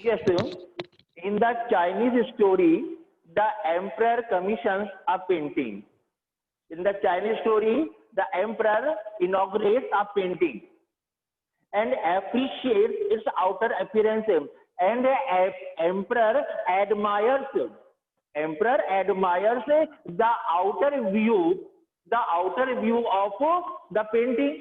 Yes, in the Chinese story, the emperor commissions a painting. In the Chinese story, the emperor inaugurates a painting and appreciates its outer appearance, and the emperor admires emperor admires the outer view of the painting.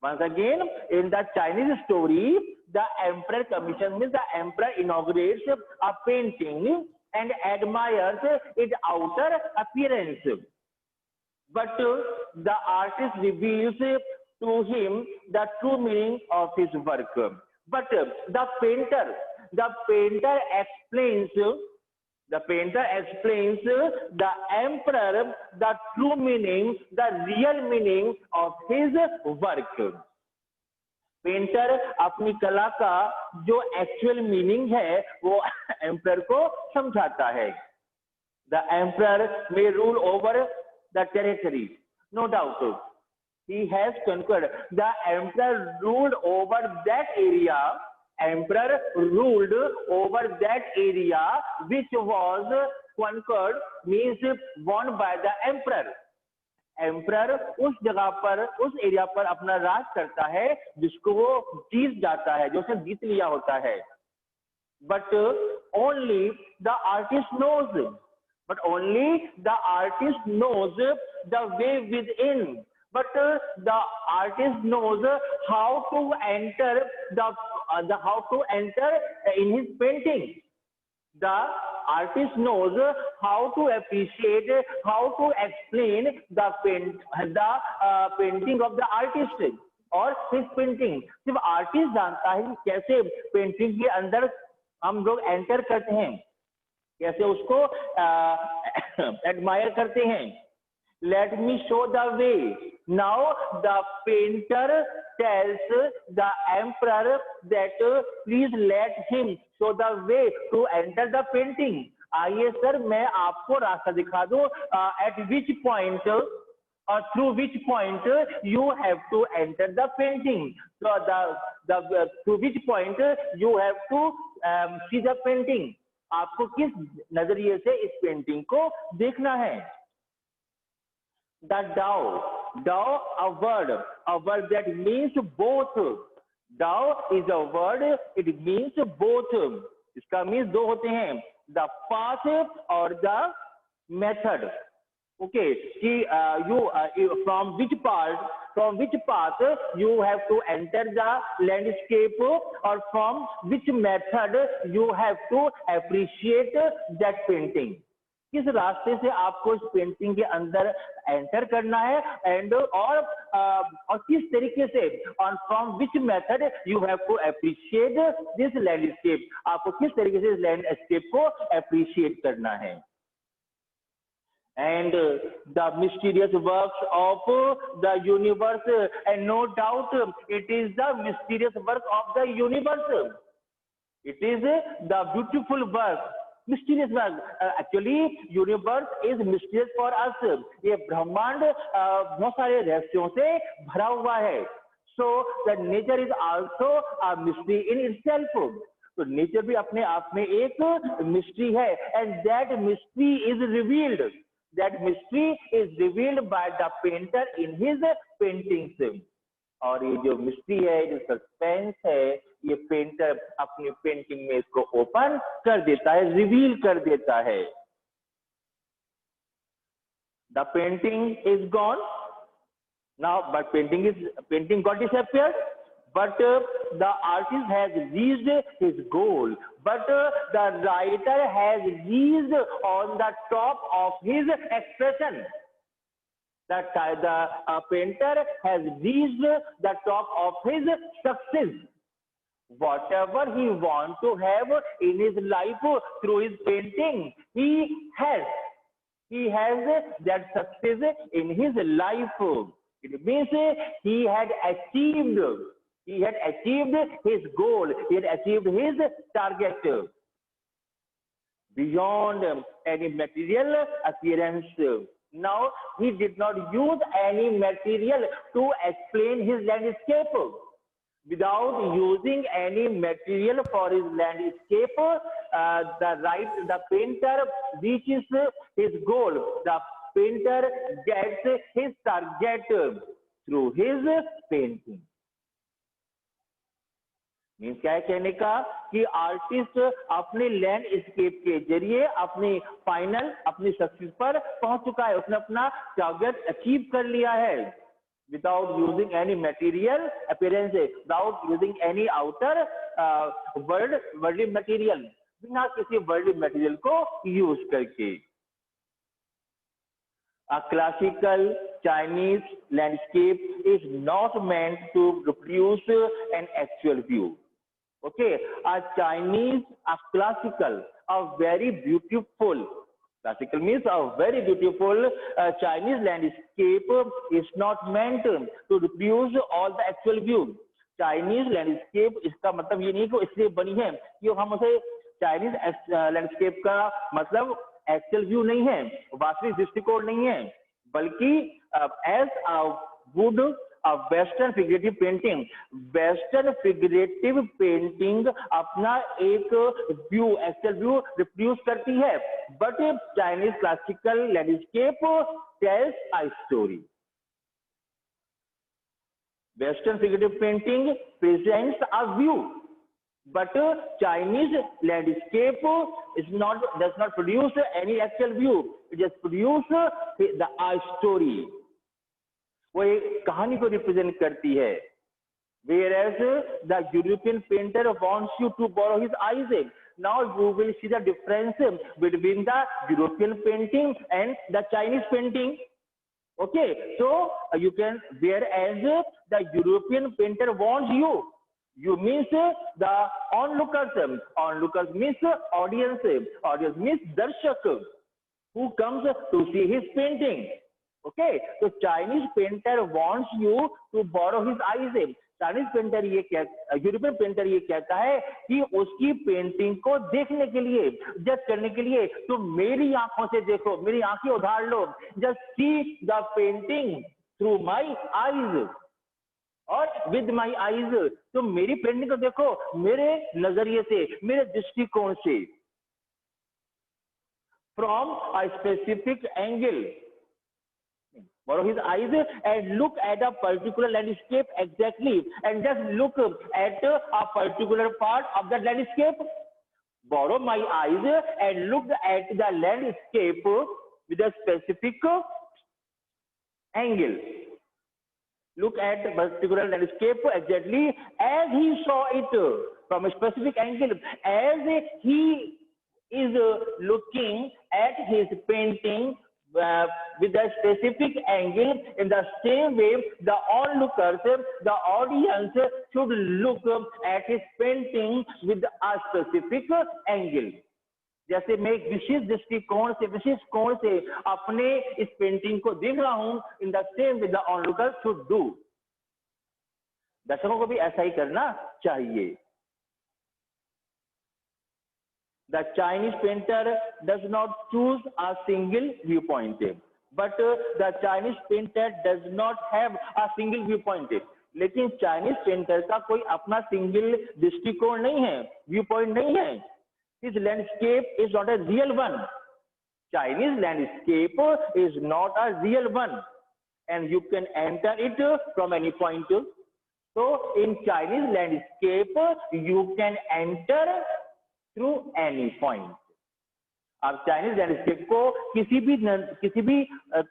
Once again, in the Chinese story, the emperor commissions, means the emperor inaugurates a painting and admires its outer appearance. But the artist reveals to him the true meaning of his work. But the painter explains the emperor the true meaning, the real meaning of his work. Painter अपनी कला का जो actual meaning है वो emperor को समझाता है. The emperor may rule over the territory, no doubt. He has conquered. The emperor ruled over that area. Emperor ruled over that area which was conquered, means won by the emperor. Emperor उस जगह पर, उस area पर अपना राज करता है जिसको वो जीत जाता है, जो उसने जीत लिया होता है. But only the artist knows the way within. But the artist knows how to enter in his painting. The artist knows how to appreciate, how to explain the painting of the artist और his painting. सिर्फ artist जानता है कि कैसे painting के अंदर हम लोग एंटर करते हैं, कैसे उसको एडमायर करते हैं. Let me show the way. Now the painter tells the emperor that please let him show the way to enter the painting. आइए सर मैं आपको रास्ता दिखा दूं. At which point or through which point you have to enter the painting. So the through which point you have to see the painting. आपको किस नजरिए से इस पेंटिंग को देखना है. The Dao, a word that means both. Dao is a word, it means both. इसका means दो होते हैं, the path और the method. Okay, from which path you have to enter the landscape, or from which method you have to appreciate that painting. किस रास्ते से आपको इस पेंटिंग के अंदर एंटर करना है, एंड और किस तरीके से, और from which method you have to appreciate this landscape. आपको किस तरीके से इस लैंडस्केप को अप्रिशिएट करना है. And the mysterious works of the universe, and no doubt it is the mysterious work of the universe. It is the beautiful work, mysterious work. Actually universe is mysterious for us. ये ब्रह्मांड बहुत सारे रहस्यों से भरा हुआ है. So the nature is also a mystery in itself. तो नेचर भी अपने आप में एक मिस्ट्री है, and that mystery is revealed. That mystery is revealed by the painter in his paintings. और ये जो मिस्ट्री है, जो सस्पेंस है, ये पेंटर अपनी पेंटिंग में इसको ओपन कर देता है, रिवील कर देता है. The painting is gone now, but painting got disappeared. But the artist has reached his goal. But the writer has reached on the top of his expression. That the painter has reached the top of his success. Whatever he wants to have in his life through his painting, he has that success in his life. It means he had achieved his goal, he had achieved his target beyond any material appearance. Now he did not use any material to explain his landscape. without using any material for his landscape. The painter reaches his goal. The painter gets his target through his painting. Means क्या है कहने का कि artist अपने landscape के जरिए अपने अपनी सक्सेस पर पहुंच चुका है, उसने अपना टारगेट अचीव कर लिया है without using any material appearance, without using any outer worldly material, बिना किसी वर्ल्डली मटेरियल को यूज करके. A classical Chinese landscape is not meant to reproduce an actual view. Okay, a classical, a very beautiful, classical means a very beautiful Chinese landscape is not meant to reproduce all the actual view. Chinese landscape इसका मतलब ये नहीं कि इसलिए बनी है कि हम उसे चाइनीज लैंडस्केप का मतलब एक्चुअल व्यू नहीं है, वास्तविक दृष्टिकोण नहीं है, बल्कि as a good western figurative painting, western figurative painting अपना एक व्यू, एक्चुअल व्यू रिप्रोड्यूस करती है, but Chinese classical landscape tells a story. Western figurative painting presents a view, but Chinese landscape does not produce any actual view. It just produce a story. वो एक कहानी को represent करती है. Whereas the European painter wants you to borrow his eyes. Now you will see the difference between the European painting and the Chinese painting. Okay, so you can, whereas the European painter wants you means the onlookers means audience means darshak who comes to see his painting. Okay, so Chinese painter wants you to borrow his eyes. Chinese painter European painter ये कहता है कि उसकी painting को देखने के लिए, जज करने के लिए तो मेरी आंखों से देखो, मेरी आंखें उधार लो, just see the painting through my eyes और विद माई आईज. तो मेरी पेंटिंग को देखो मेरे नजरिए से, मेरे दृष्टिकोण से, from a specific angle. Borrow his eyes and look at a particular landscape exactly, and just look at a particular part of the landscape. Borrow my eyes and look at the landscape with a specific angle. Look at the particular landscape exactly as he saw it from a specific angle, as he is looking at his painting with a specific angle. In the same way, the onlookers, the audience should look at his painting with a specific angle. जैसे मैं एक विशेष दृष्टिकोण से, विशेष कोण से अपने इस painting को देख रहा हूं, in the same way the onlookers should do. दर्शकों को भी ऐसा ही करना चाहिए. The Chinese painter does not choose a single viewpoint, but the Chinese painter does not have a single viewpoint. लेकिन चाइनीज पेंटर का कोई अपना सिंगल दृष्टिकोण नहीं है, व्यू पॉइंट नहीं है. His landscape is not a real one. Chinese landscape is not a real one, and you can enter it from any point. So in Chinese landscape, you can enter through any point. आप Chinese landscape को किसी भी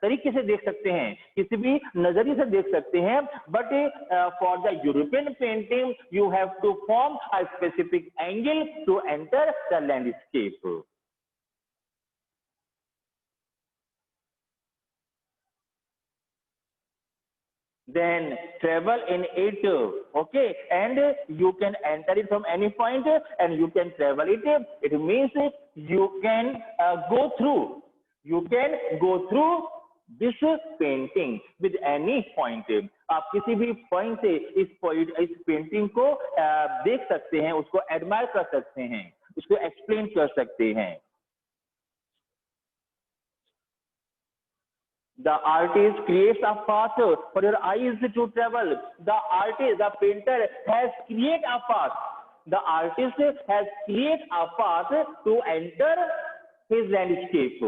तरीके से देख सकते हैं, किसी भी नजरिए से देख सकते हैं, but for the European painting you have to form a specific angle to enter the landscape. Then travel in it, okay, and you can enter it from any point and you can travel it. It means you can go through this painting with any point. आप किसी भी point से इस painting को देख सकते हैं, उसको एडमायर कर सकते हैं, उसको एक्सप्लेन कर सकते हैं. The artist creates a path for your eyes to travel. The painter has created a path. The artist has created a path to enter his landscape.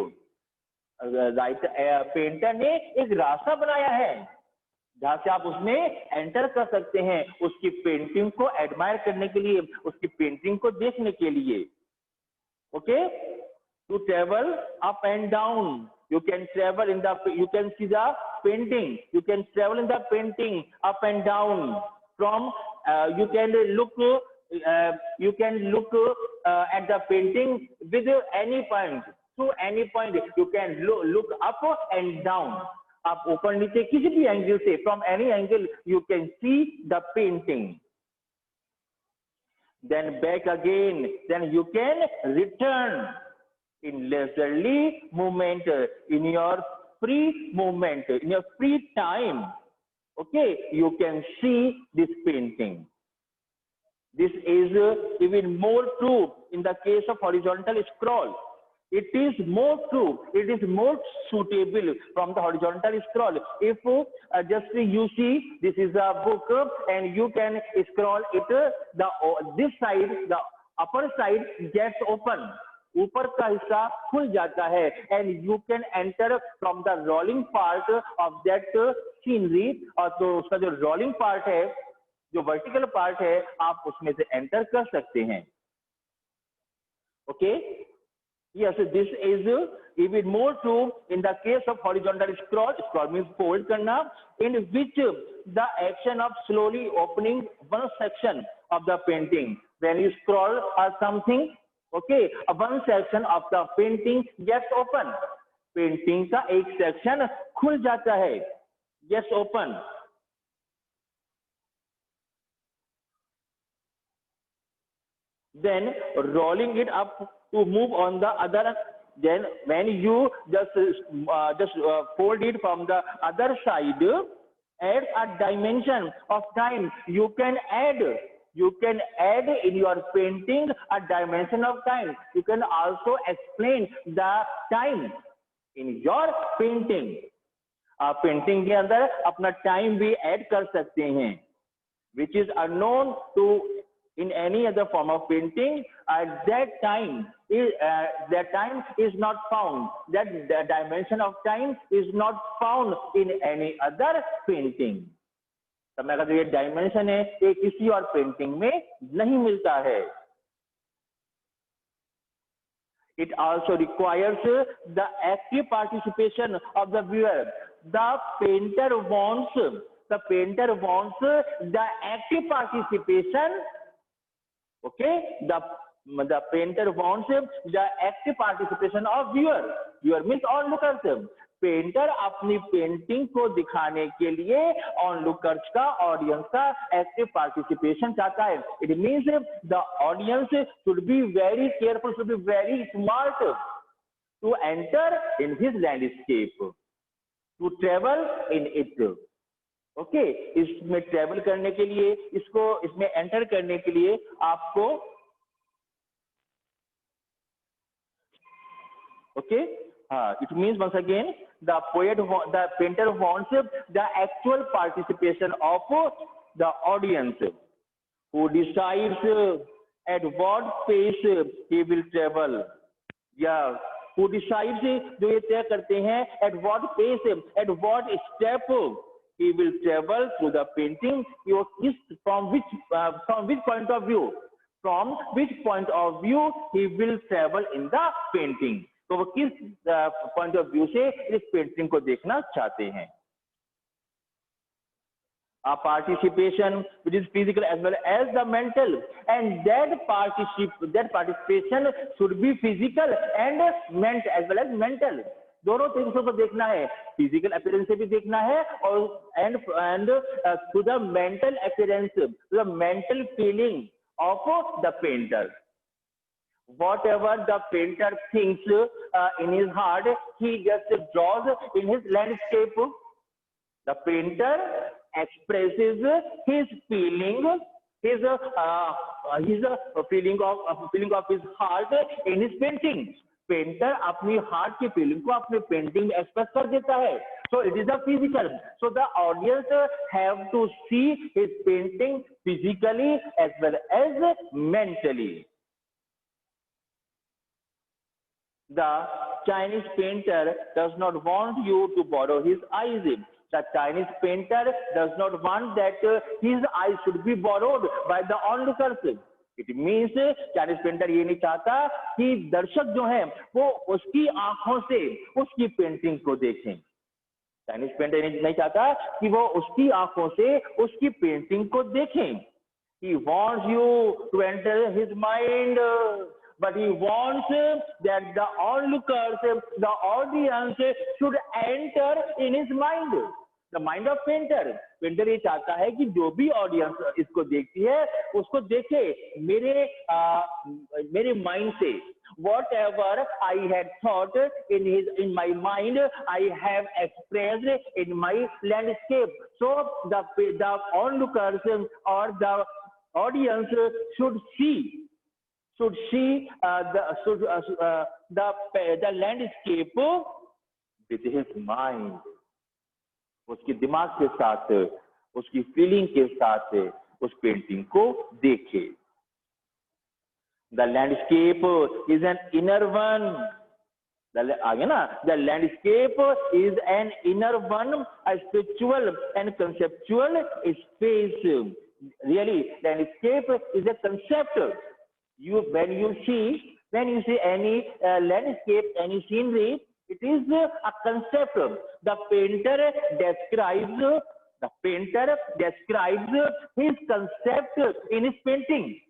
Painter ने एक रास्ता बनाया है जहां से आप उसमें एंटर कर सकते हैं उसकी पेंटिंग को एडमायर करने के लिए, उसकी पेंटिंग को देखने के लिए. Okay, to travel up and down, you can travel in the, you can see the painting, you can travel in the painting up and down from you can look at the painting with any point, to any point you can look up and down. आप ऊपर नीचे किसी भी angle से, from any angle you can see the painting. Then back again, then you can return in leisurely movement, in your free movement, in your free time. Okay, you can see this painting. This is even more true in the case of horizontal scroll. It is more true, it is more suitable from the horizontal scroll. If just you see this is a book and you can scroll it, this side, the upper side gets open. ऊपर का हिस्सा खुल जाता है and you can enter from the rolling part of that scenery. और तो उसका जो rolling part है, जो vertical part है, आप उसमें से enter कर सकते हैं. Okay. Yes, this is even more true in the case of horizontal scroll. Scroll means fold karna, in which the action of slowly opening one section of the painting. When you scroll or something, okay, one section of the painting gets open. Painting का एक section खुल जाता है, gets open. Then rolling it up to move on the other. Then when you just fold it from the other side, add a dimension of time. You can add in your painting a dimension of time. You can also explain the time in your painting. आप painting के अंदर अपना time भी add कर सकते हैं, which is unknown to in any other form of painting. At that time is not found. That the dimension of time is not found in any other painting. समय का जो ये डायमेंशन है ये किसी और पेंटिंग में नहीं मिलता है. It also requires the active participation of the viewer. The painter wants the active participation. Okay, the painter wants the active participation of viewer. Viewer means onlookers. Painter अपनी पेंटिंग को दिखाने के लिए onlookers का, ऑडियंस का active participation चाहता है. It means the audience should be very careful, should be very smart to enter in his landscape, to travel in it. Okay, इसमें ट्रेवल करने के लिए, इसमें एंटर करने के लिए आपको okay, it means once again the painter wants the actual participation of the audience, who decides at what pace he will travel. Yeah, who decides, जो ये तय करते हैं at what pace, at what step he will travel through the painting. From which point of view, from which point of view he will travel in the painting. तो वो किस point of view से इस painting को देखना चाहते हैं. A participation which is physical as well as the mental, and that participation should be physical and mental as well as mental. दोनों चीजों को देखना है, फिजिकल अपीयरेंस से भी देखना है और and to the mental appearance, to the mental feeling of the painter. Whatever the painter thinks in his heart, he just draws in his landscape. The painter expresses his feeling, his feeling of his heart in his painting. Painter अपनी heart की feeling को अपने painting में express कर देता है. So it is a physical. So the audience have to see his painting physically as well as mentally. The Chinese painter does not want you to borrow his eyes. The Chinese painter does not want that his eyes should be borrowed by the onlookers. It means Chinese painter ये नहीं चाहता कि दर्शक जो हैं वो उसकी आंखों से उसकी पेंटिंग को देखें. चाइनीज पेंटर नहीं चाहता कि वो उसकी आंखों से उसकी पेंटिंग को देखें. He wants you to enter his mind, but he wants that the onlookers, the audience should enter in his mind. The mind of painter. Painter ये चाहता है कि जो भी ऑडियंस इसको देखती है उसको देखे मेरे माइंड से. Whatever I had thought in my mind, I have expressed in my landscape. So the onlookers or the audience should see the landscape with his mind. उसके दिमाग के साथ, उसकी फीलिंग के साथ उस पेंटिंग को देखे. The landscape is an inner one. आगे ना, the landscape is an inner one, a spiritual and conceptual space. Really, landscape is a concept. When you see any landscape, any scenery, it is a concept. The painter describes his concept in his painting.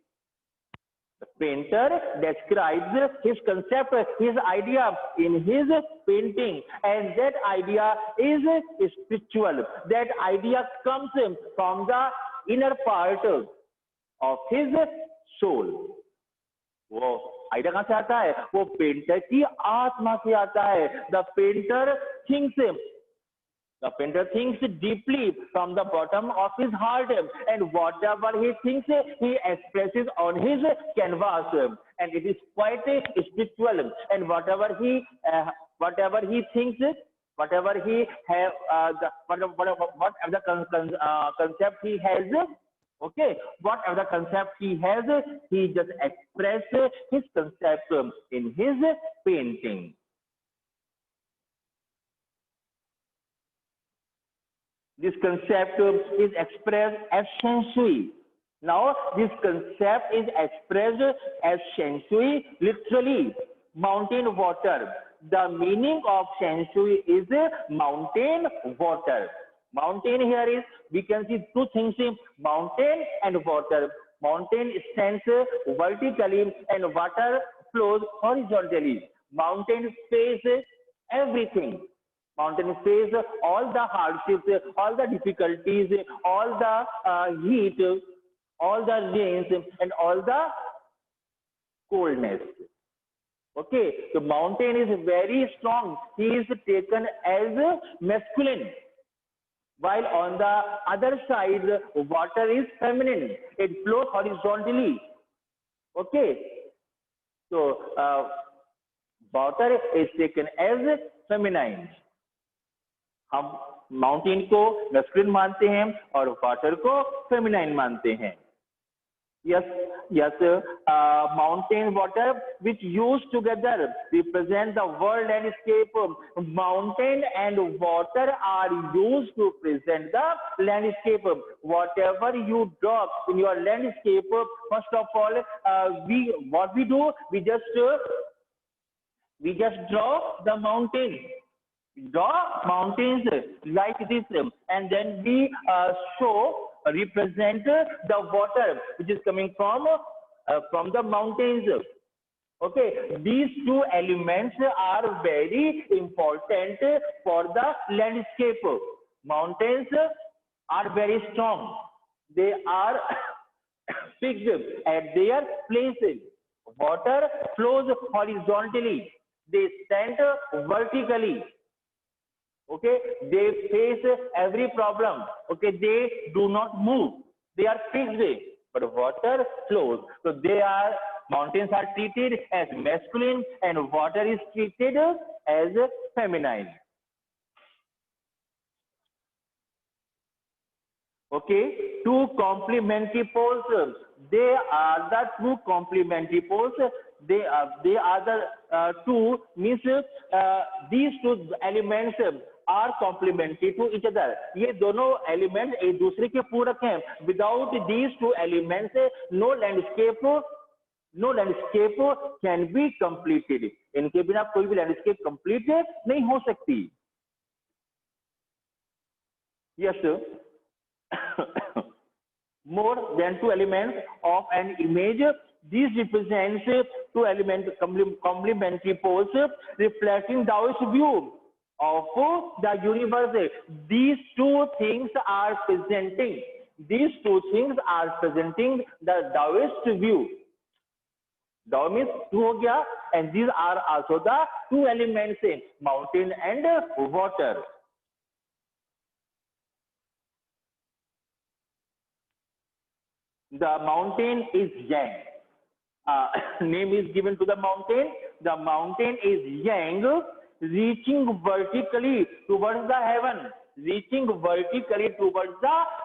The painter describes his concept, his idea in his painting, and that idea is spiritual. That idea comes from the inner part of his soul. वो idea कहाँ से आता है? वो painter की आत्मा से आता है. The painter thinks deeply from the bottom of his heart, and whatever he thinks, he expresses on his canvas, and it is quite spiritual. And whatever he thinks, whatever he have, whatever concept he has. Okay, whatever the concept he has, he just expresses his concept in his painting. This concept is expressed as sensui. Now, this concept is expressed as sensui, literally, mountain water. The meaning of sensui is mountain water. Mountain here is, we can see two things, mountain and water. Mountain stands vertically and water flows horizontally. Mountain faces everything. Mountain faces all the hardships, all the difficulties, all the heat, all the rains, and all the coldness. Okay, the mountain is very strong. He is taken as masculine. While on the other side, water is feminine. It flows horizontally. Okay. So, water is taken as feminine. हम mountain को masculine मानते हैं और water को feminine मानते हैं. Yes, mountain water which used together represent the world landscape. Mountain and water are used to present the landscape. Whatever you draw in your landscape, first of all, we just draw the mountain. Draw mountains like this, and then we represent the water which is coming from the mountains. Okay, these two elements are very important for the landscape. Mountains are very strong. They are fixed at their places. Water flows horizontally. They stand vertically. Okay, they face every problem. Okay, they do not move. They are fixed, but water flows. So mountains are treated as masculine and water is treated as feminine. Okay, two complementary poles. They are the two complementary poles. They are the two means these two elements are complementary to each other. ये दोनों element एक दूसरे के पूरक हैं. Without these two elements, no landscape can be completed. इनके बिना कोई भी लैंडस्केप कंप्लीट नहीं हो सकती. Yes, sir. More than two elements of an image, these represents two element complementary poles reflecting Taoist view of the universe. These two things are presenting the Taoist view. Tao means two हो गया, and these are also the two elements, mountain and water. The mountain is Yang. Name is given to the mountain. The mountain is Yang, reaching vertically towards the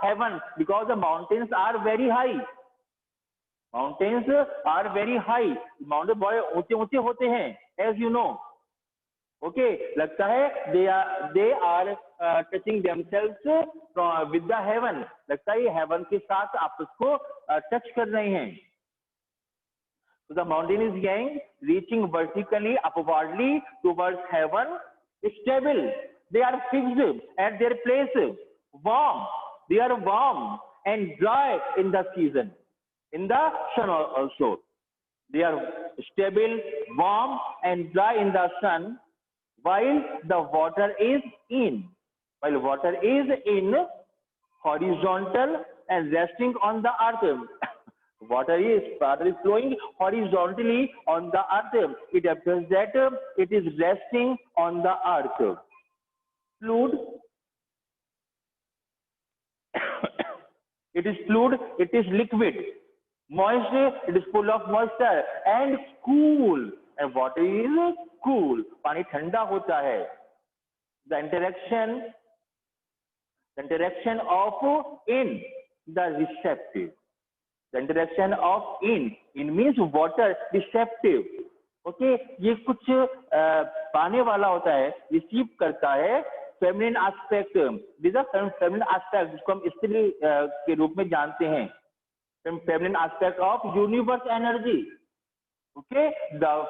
heaven. Because the mountains are very high. Mountains बहुत ऊंचे ऊंचे होते हैं, as you know. Okay, लगता है they are touching themselves with the heaven. लगता है ये heaven के साथ आपस को touch कर रहे हैं. So the mountain is Yang, reaching vertically upwardly towards heaven. Stable, they are fixed at their place. Warm, they are warm and dry in the season. In the sun also, they are stable, warm and dry in the sun. While the water is in horizontal and resting on the earth. Water is flowing horizontally on the earth. It appears that it is resting on the earth. Fluid. It is fluid, it is liquid. Moist, it is full of moisture. And cool. And water is cool. पानी ठंडा होता है. The interaction of in the receptive. The interaction of in means water, receptive. Okay, ये कुछ पाने वाला होता है, रिसीव करता है. Feminine aspect, this is feminine aspect जिसको हम स्त्री के रूप में जानते हैं. Feminine aspect of universe energy. Okay, the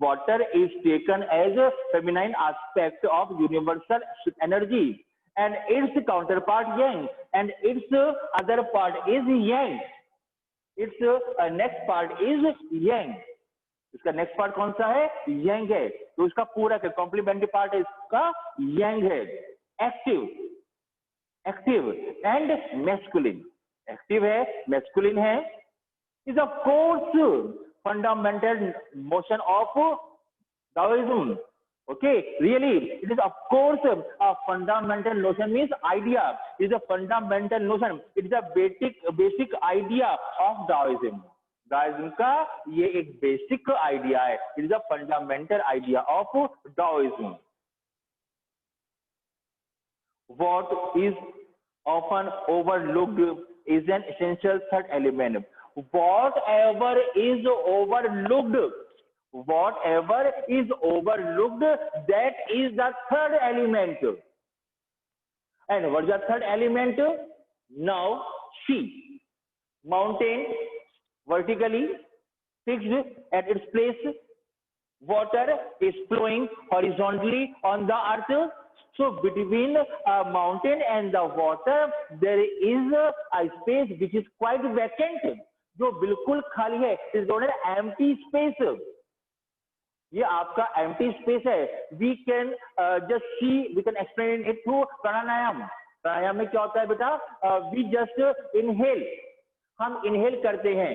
water is taken as a feminine aspect of universal energy, and its counterpart Yang, and its other part is Yang. Its next part is Yang. इसका next part कौन सा है? Yang है. तो इसका पूरक है, complementary part इसका Yang है. Active and masculine. एक्टिव है, मैस्कुलिन है. Is of course fundamental motion of Taoism. Okay, really, it is of course a fundamental notion, means idea. It is a fundamental notion. It is a basic idea of Taoism. Taoism का ये एक basic idea है. It is a fundamental idea of Taoism. What is often overlooked is an essential third element. Whatever is overlooked, that is the third element. And what is the third element? Now, see, mountain vertically fixed at its place. Water is flowing horizontally on the earth. So between a mountain and the water, there is a space which is quite vacant. जो बिल्कुल खाली है. इस दोनों empty space. ये आपका empty space है. We can just see, we can explain it through प्राणायाम. प्राणायाम में क्या होता है बेटा? We just inhale. हम inhale करते हैं.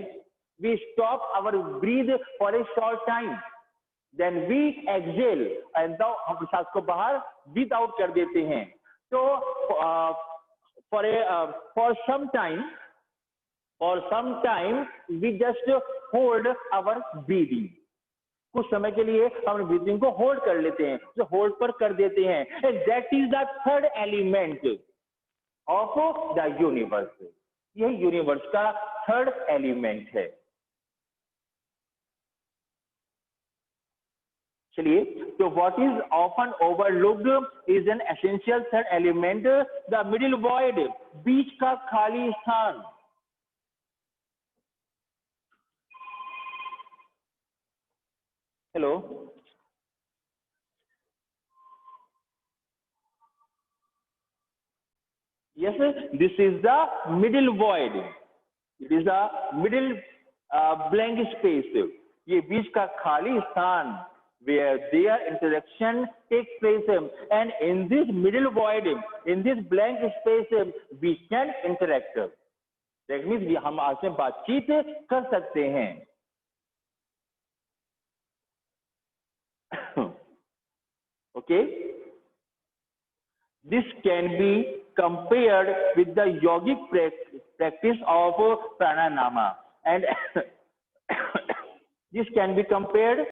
We stop our breathe for a short time. Then we exhale, and now हम सांस को बाहर breathe out कर देते हैं. तो for some time we just hold our breathing. कुछ समय के लिए हम ब्रीदिंग को होल्ड कर लेते हैं, जो होल्ड पर कर देते हैं. And that is the third element. Of the universe. यह यूनिवर्स का थर्ड एलिमेंट है। चलिए, तो what is often overlooked is an essential third element, the middle void, बीच का खाली स्थान। Hello, yes, this is the middle void, it is the middle blank space, ये बीच का खाली स्थान, where their interaction takes place, and in this middle void, in this blank space, we can interact, that means हम आपसे बातचीत कर सकते हैं। Okay, this can be compared with the yogic practice of pranayama, and this can be compared